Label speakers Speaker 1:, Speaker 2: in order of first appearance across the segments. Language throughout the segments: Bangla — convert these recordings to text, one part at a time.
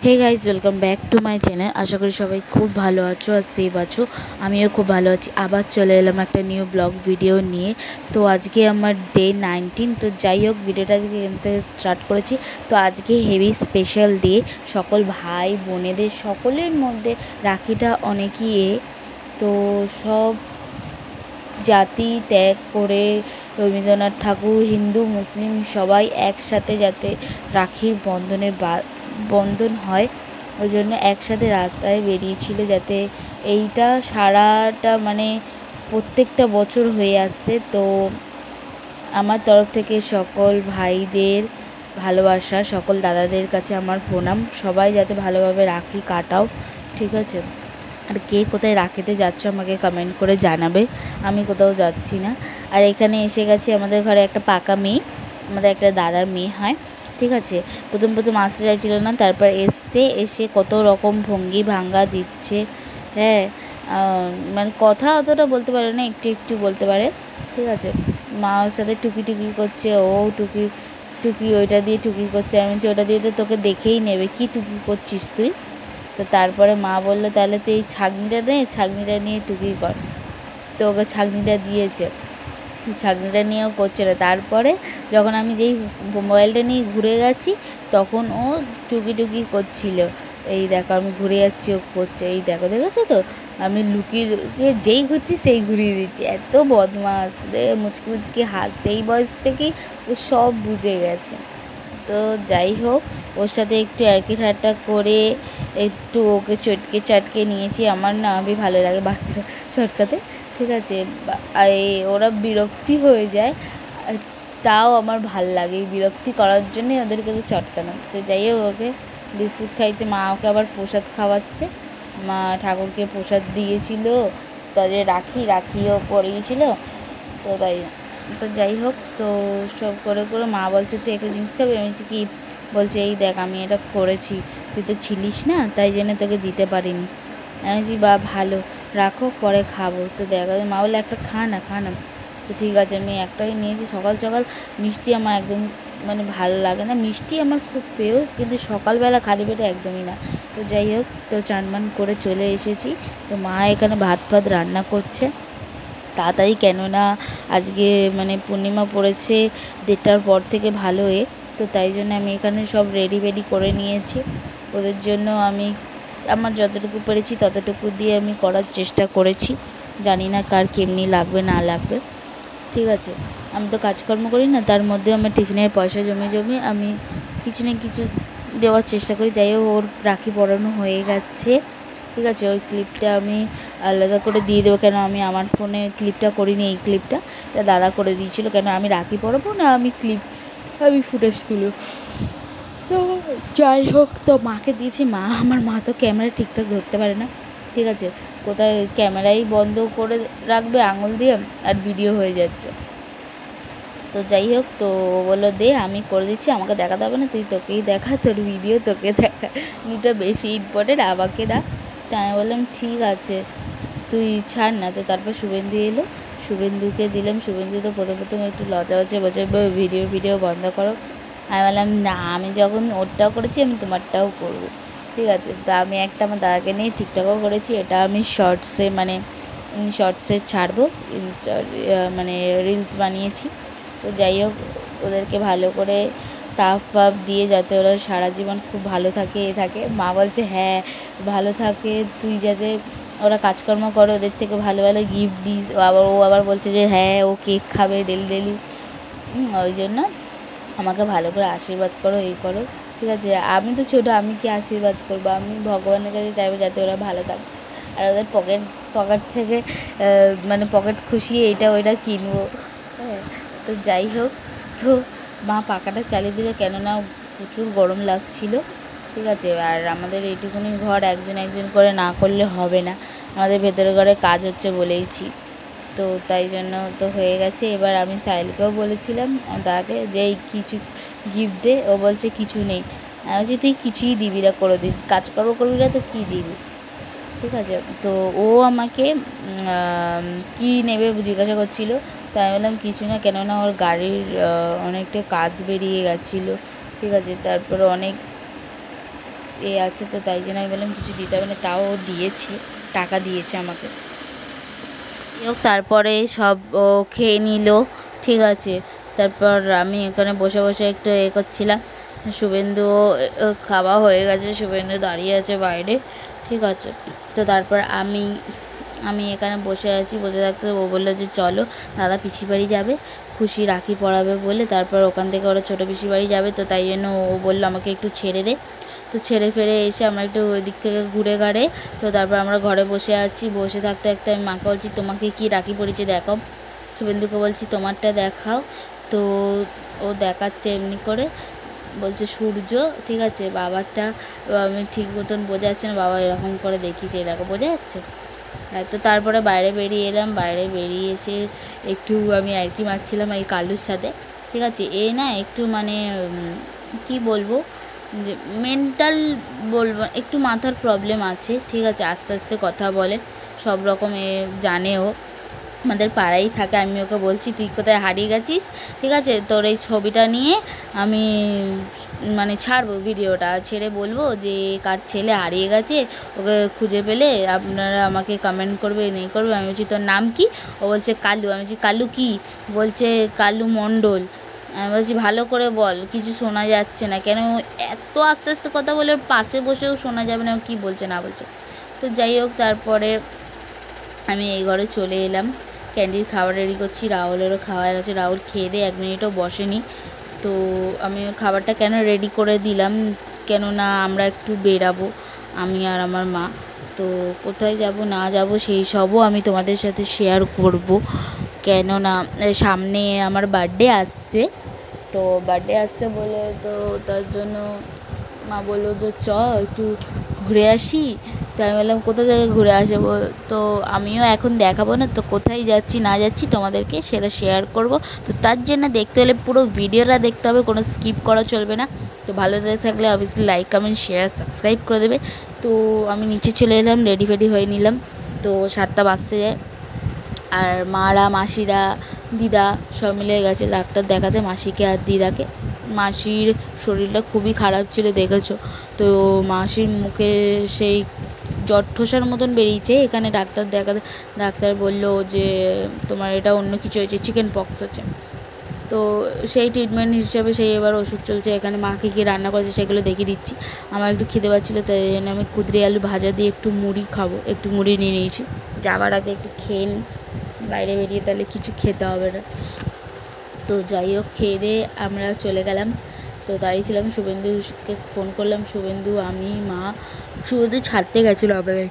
Speaker 1: Hey guys, welcome back to my channel. আশা করি সবাই খুব ভালো আছো আর সেফ আছো। আমিও খুব ভালো আছি। আবার চলে এলাম একটা নিউ ব্লগ ভিডিও নিয়ে। তো আজকে আমার ডে 19। তো যাই হোক, ভিডিওটা আজকে এখান থেকে স্টার্ট করেছি। তো আজকে হেভি স্পেশাল ডে। সকল ভাই বোনেদের সকলের মধ্যে রাখিটা অনেকই তো সব জাতি ত্যাগ করে রবীন্দ্রনাথ ঠাকুর হিন্দু মুসলিম সবাই একসাথে যাতে রাখির বন্ধন হয়, ওই জন্য একসাথে রাস্তায় বেরিয়েছিল, যাতে এইটা সারাটা প্রত্যেকটা বছর হয়ে আসছে। তো আমার তরফ থেকে সকল ভাইদের ভালোবাসা, সকল দাদাদের কাছে আমার প্রণাম। সবাই যাতে ভালোভাবে রাখি কাটাও, ঠিক আছে? আর কে কোথায় রাখিতে যাচ্ছ আমাকে কমেন্ট করে জানাবে। আমি কোথাও যাচ্ছি না। আর এখানে এসে গেছি, আমাদের ঘরে একটা পাকা মেয়ে, আমাদের একটা দাদার মেয়ে হয়, ঠিক আছে? প্রথম আসতে চাইছিল না, তারপর এসে কত রকম ভঙ্গি ভাঙ্গা দিচ্ছে। হ্যাঁ, কথা অতটা বলতে পারে না, একটু একটু বলতে পারে, ঠিক আছে? মার সাথে টুকি টুকি করছে, ও টুকি টুকি ওইটা দিয়ে টুকি করছে। আমি বলছি ওটা দিয়ে তো তোকে দেখেই নেবে, কি টুকি করছিস তুই? তো তারপরে মা বললো, তাহলে তুই এই ছাগনিটা নিয়ে টুকি কর। তো ওকে ছাগনিটা দিয়েছে, ছাগনিটা নিয়েও করছে না। তারপরে যখন আমি যেই মোবাইলটা নিয়ে ঘুরে গেছি, তখন ও টুকি টুকি করছিল। এই দেখো আমি ঘুরে যাচ্ছি, ও করছে, এই দেখো, দেখেছো তো? আমি লুকিয়ে যেই ঘুরছি সেই ঘুরিয়ে দিচ্ছি। এত বদমাস রে, মুচকি মুচকি হাত। সেই বয়স থেকেই ও সব বুঝে গেছে। তো যাই হোক, ওর সাথে একটু একই ঠাট্টা করে একটু ওকে চটকে চাটকে নিয়েছি। আমার না আমি ভালো লাগে বাচ্চা চটকাতে, ঠিক আছে? ওরা বিরক্তি হয়ে যায়, তাও আমার ভাল লাগে এই বিরক্তি করার জন্যই ওদেরকে তো চটকানো। তো যাই হোক, ওকে বিস্কুট খাইছে, মা ওকে আবার প্রসাদ খাওয়াচ্ছে। মা ঠাকুরকে প্রসাদ দিয়েছিল, তাদের রাখিও পরিয়েছিল। তো তাই, তো যাই হোক, তো সব করে করে মা বলছে তুই একটা জিনিস খাবি? আমি বলছি কি? বলছে এই দেখ আমি এটা করেছি, তুই তো ছিলিস না, তাই জন্য তোকে দিতে পারিনি। আমি বলছি বা ভালো, রাখো, পরে খাবো। তো দেখা মা বলে একটা খা না। তো ঠিক আছে, আমি একটাই নিয়েছি। সকাল সকাল মিষ্টি আমার একদম ভালো লাগে না, মিষ্টি আমার খুব প্রিয়, কিন্তু সকালবেলা খালি পেটে একদমই না। তো যাই হোক, তো চান করে চলে এসেছি। তো মা এখানে ভাত রান্না করছে তাড়াতাড়ি, কেননা আজকে পূর্ণিমা পড়েছে 1:30টার পর থেকে ভালো তো তাই জন্য আমি এখানে সব রেডি করে নিয়েছি ওদের জন্য। আমি আমার যতটুকু পেরেছি ততটুকু দিয়ে আমি করার চেষ্টা করেছি। জানি না কার কেমনি লাগবে না লাগবে, ঠিক আছে? আমি তো কাজকর্ম করি না, তার মধ্যে আমার টিফিনের পয়সা জমি আমি কিছু না কিছু দেওয়ার চেষ্টা করি। যাই হোক, ওর রাখি পরানো হয়ে গেছে, ঠিক আছে? ওই ক্লিপটা আমি আলাদা করে দিয়ে দেবো, কেন আমি আমার ফোনে ক্লিপটা করিনি। এই ক্লিপটা এটা দাদা করে দিয়েছিলো, কেন আমি রাখি পরাবো না, আমি ফুটেজ তুলো। তো যাই হোক, তো মাকে দিয়েছি। আমার মা তো ক্যামেরা ঠিকঠাক ধরতে পারে না, ঠিক আছে? কোথায় ক্যামেরাই বন্ধ করে রাখবে আঙুল দিয়ে, আর ভিডিও হয়ে যাচ্ছে। তো যাই হোক, তো ও বললো দে আমি করে দিচ্ছি, আমাকে দেখাতে হবে না, তুই তোকেই দেখা, তোর ভিডিও তোকে দেখা, দুটো বেশি ইম্পর্টেন্ট, আমাকে ডাক। তা আমি বললাম ঠিক আছে, তুই ছাড় না। তো তারপর শুভেন্দু এলো, শুভেন্দুকে দিলাম। শুভেন্দু তো প্রথম একটু লজ্জা হচ্ছে, বলছে ভিডিও বন্ধ করো। আমি বললাম না, আমি যখন ওরটাও করেছি আমি তোমারটাও করবো, ঠিক আছে? তো আমি একটা আমার দাদাকে নিয়ে ঠিকঠাকও করেছি, এটা আমি শর্টসে ছাড়বো, ইনস্টা রিলস বানিয়েছি। তো যাই হোক, ওদেরকে ভালো করে তাপ দিয়ে যাতে ওরা সারা জীবন খুব ভালো থাকে মা বলছে হ্যাঁ ভালো থাকে, তুই যাতে ওরা কাজকর্ম করে ওদের থেকে ভালো গিফট দিস। ও আবার বলছে যে হ্যাঁ ও কেক খাবে ডেলি, ওই জন্য আমাকে ভালো করে আশীর্বাদ করো, এই করো, ঠিক আছে? আমি তো ছোটো, আমি কি আশীর্বাদ করবো? আমি ভগবানের কাছে চাইবো যাতে ওরা ভালো থাকে, আর ওদের পকেট থেকে পকেট খুশিয়ে এইটা ওইটা কিনবো। হ্যাঁ, তো যাই হোক, তো মা পাখাটা চালিয়ে দিল, কেননা প্রচুর গরম লাগছিল, ঠিক আছে? আর আমাদের এইটুকুনি ঘর একজন করে না করলে হবে না, আমাদের ভেতরে ঘরে কাজ হচ্ছে বলেইছি। তো তাই জন্য তো হয়ে গেছে। এবার আমি সাহিলকেও বলেছিলাম দাদাকে যে এই কিছু গিফট দে, ও বলছে কিছু নেই। আমি বলছি তুই কিছুই দিবি না, করে দিই কাজকর্ম করবি না তো কী দিবি, ঠিক আছে? তো ও আমাকে কী নেবে জিজ্ঞাসা করছিলো। তো আমি বললাম কিছু না, কেননা ওর গাড়ির অনেকটা কাজ বেরিয়ে গেছিলো, ঠিক আছে? তারপরে অনেক আছে, তো তাই জন্য আমি বললাম কিছু দিতে হবে না, তাও দিয়েছে, টাকা দিয়েছে আমাকে। তারপরে সব ও খেয়ে নিল, ঠিক আছে। তারপর আমি এখানে বসে বসে একটু করছিলাম। শুভেন্দু খাওয়া হয়ে গেছে, শুভেন্দু দাঁড়িয়ে আছে বাইরে, ঠিক আছে। তো তারপর আমি এখানে বসে আছি, বসে থাকতে ও বললো যে চলো দাদা পিসির বাড়ি যাবে, খুশি রাখি পরাবে বলে। তারপর ওখান থেকে ওরা ছোটো পিসির বাড়ি যাবে, তো তাই জন্য ও বললো আমাকে একটু ছেড়ে দে। তো ছেড়ে ফেরে এসে আমরা একটু ওই দিক থেকে ঘুরে ঘাড়ে, তো তারপর আমরা ঘরে বসে আছি। বসে থাকতে থাকতে আমি মাকে বলছি তোমাকে কি রাখি পড়েছে দেখাও। শুভেন্দুকে বলছি তোমারটা দেখাও। তো ও দেখাচ্ছে এমনি করে, বলছে সূর্য, ঠিক আছে। বাবারটা আমি ঠিক মতন বোঝা যাচ্ছে না, বাবা এরকম করে দেখিয়েছে, এরকম বোঝা যাচ্ছে। তো তারপরে বাইরে বেরিয়ে এলাম, বাইরে বেরিয়ে এসে একটু আমি আর কি মারছিলাম এই কালুর সাথে, ঠিক আছে। এ না একটু মানে কি বলবো, যে মেন্টাল বলবো, একটু মাথার প্রবলেম আছে, ঠিক আছে। আস্তে আস্তে কথা বলে, সব রকম জানেও, আমাদের পাড়াই থাকে। আমি ওকে বলছি তুই কোথায় হারিয়ে গেছিস, ঠিক আছে, তোর এই ছবিটা নিয়ে আমি মানে ছাড়বো, ভিডিওটা ছেড়ে বলবো যে কার ছেলে হারিয়ে গেছে, ওকে খুঁজে পেলে আপনারা আমাকে কমেন্ট করবে, নেই করবে। আমি বলছি তোর নাম কি? ও বলছে কালু। আমি বলছি কালু কি? বলছে কালু মণ্ডল। আমি বলছি ভালো করে বল, কিছু শোনা যাচ্ছে না। কেন এত আস্তে আস্তে কথা বলে, ওর পাশে বসেও শোনা যাবে না কী বলছে না বলছে। তো যাই হোক, তারপরে আমি এই ঘরে চলে এলাম, ক্যান্ডির খাবার রেডি করছি। রাহুলেরও খাওয়া হয়ে গেছে, রাহুল খেয়ে দিয়ে 1 মিনিটও বসেনি। তো আমি খাবারটা কেন রেডি করে দিলাম, কেননা আমরা একটু বেরাবো, আমি আর আমার মা। তো কোথায় যাব না যাব সেই সবও আমি তোমাদের সাথে শেয়ার করব, কেননা সামনে আমার বার্থডে আসছে। তো বার্থডে আসছে বলে তো তার জন্য মা বললো যে চ একটু ঘুরে আসি। তাই আমি বললাম কোথা থেকে ঘুরে আসবো, তো আমিও এখন দেখাবো না, তো কোথায় যাচ্ছি না যাচ্ছি তোমাদেরকে সেটা শেয়ার করব। তো তার জন্য দেখতে হলে পুরো ভিডিওটা দেখতে হবে, কোনো স্কিপ করা চলবে না। তো ভালো থাকলে obviously like comment share subscribe করে দেবে। তো আমি নিচে চলে এলাম, রেডি ফেডি হয়ে নিলাম। তো 7টা বাজতে যায়, আর মারা মাসিরা দিদা সব মিলে গেছে ডাক্তার দেখাতে, মাসিকে আর দিদাকে। মাসির শরীরটা খুবই খারাপ ছিল দেখেছো, তো মাসির মুখে সেই জ্বর ঠোসার মতন বেরিয়েছে। এখানে ডাক্তার দেখাতে ডাক্তার বলল যে তোমার এটা অন্য কিছু হয়েছে, চিকেন পক্স হচ্ছে। তো সেই ট্রিটমেন্ট হিসেবে সেই এবার ওষুধ চলছে। এখানে মা কী কী রান্না করেছে সেগুলো দেখিয়ে দিচ্ছি। আমার একটু খিদে পাচ্ছিলো, তাই জন্য আমি কুদরি আলু ভাজা দিয়ে একটু মুড়ি খাবো, একটু মুড়ি নিয়ে নিয়েছি। যাওয়ার আগে একটু খেয়ে নিই, বাইরে বেরিয়ে তাহলে কিছু খেতে হবে না। তো যাই হোক, খেয়ে দিয়ে আমরা চলে গেলাম। তো দাঁড়িয়েছিলাম, শুভেন্দুকে ফোন করলাম। শুভেন্দু, আমি, মা, শুভেন্দু ছাড়তে গেছিলো আমাদের,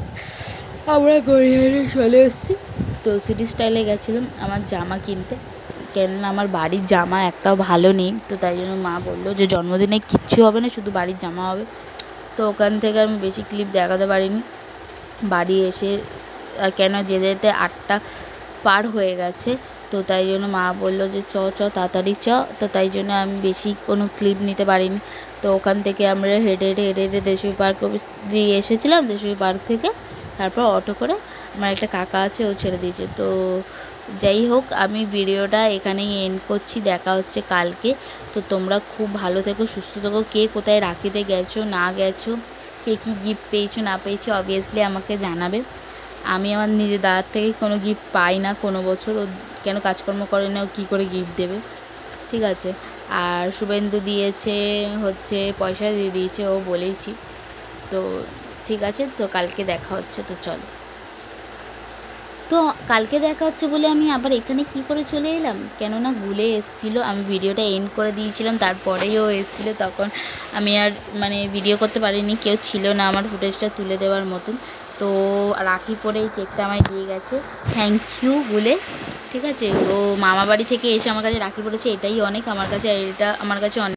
Speaker 1: আমরা গড়িয়ে চলে এসেছি। তো সিটি স্টাইলে গেছিলাম আমার জামা কিনতে, কেননা আমার বাড়ির জামা একটাও ভালো নেই। তো তাই জন্য মা বললো যে জন্মদিনে কিচ্ছু হবে না, শুধু বাড়ির জামা হবে। তো ওখান থেকে আমি বেশি ক্লিপ দেখাতে পারিনি। বাড়ি এসে কেন যেতে যেতে 8টা পার হয়ে গেছে, তো তাই জন্য মা বললো যে চ তাড়াতাড়ি চ। তো তাই জন্য আমি বেশি কোনো ক্লিপ নিতে পারিনি। তো ওখান থেকে আমরা হেঁটে হেঁটে হেঁটে হেঁটে দেশবী পার্ক অফিস দিয়ে এসেছিলাম। দেশবী পার্ক থেকে তারপর অটো করে আমার একটা কাকা আছে, ও ছেড়ে দিয়েছে। তো যাই হোক, আমি ভিডিওটা এখানেই এন্ড করছি, দেখা হচ্ছে কালকে। তো তোমরা খুব ভালো থেকো, সুস্থ থেকো। কে কোথায় রাখিতে গেছো না গেছো, কে কী গিফট পেয়েছো না পেয়েছো অবভিয়াসলি আমাকে জানাবে। আমি আমার নিজের দাদার থেকে কোনো গিফট পাই না কোনো বছর, ও কেন কাজকর্ম করে না, ও কী করে গিফট দেবে, ঠিক আছে। আর শুভেন্দু দিয়েছে হচ্ছে পয়সা দিয়ে দিয়েছে, ও বলেইছি। তো ঠিক আছে, তো কালকে দেখা হচ্ছে। তো চল, তো কালকে দেখা হচ্ছে বলে আমি আবার এখানে কি করে চলে এলাম, কেননা গুলে এসেছিলো। আমি ভিডিওটা এন্ড করে দিয়েছিলাম, তারপরেই ও এসেছিলো। তখন আমি আর মানে ভিডিও করতে পারিনি, কেউ ছিল না আমার ফুটেজটা তুলে দেওয়ার মতন। তো রাখি পরে এই কেকটা আমায় দিয়ে গেছে, থ্যাংক ইউ বলে, ঠিক আছে। ও মামা বাড়ি থেকে এসে আমার কাছে রাখি পড়েছে, এটাই অনেক আমার কাছে, এটা আমার কাছে অনেক।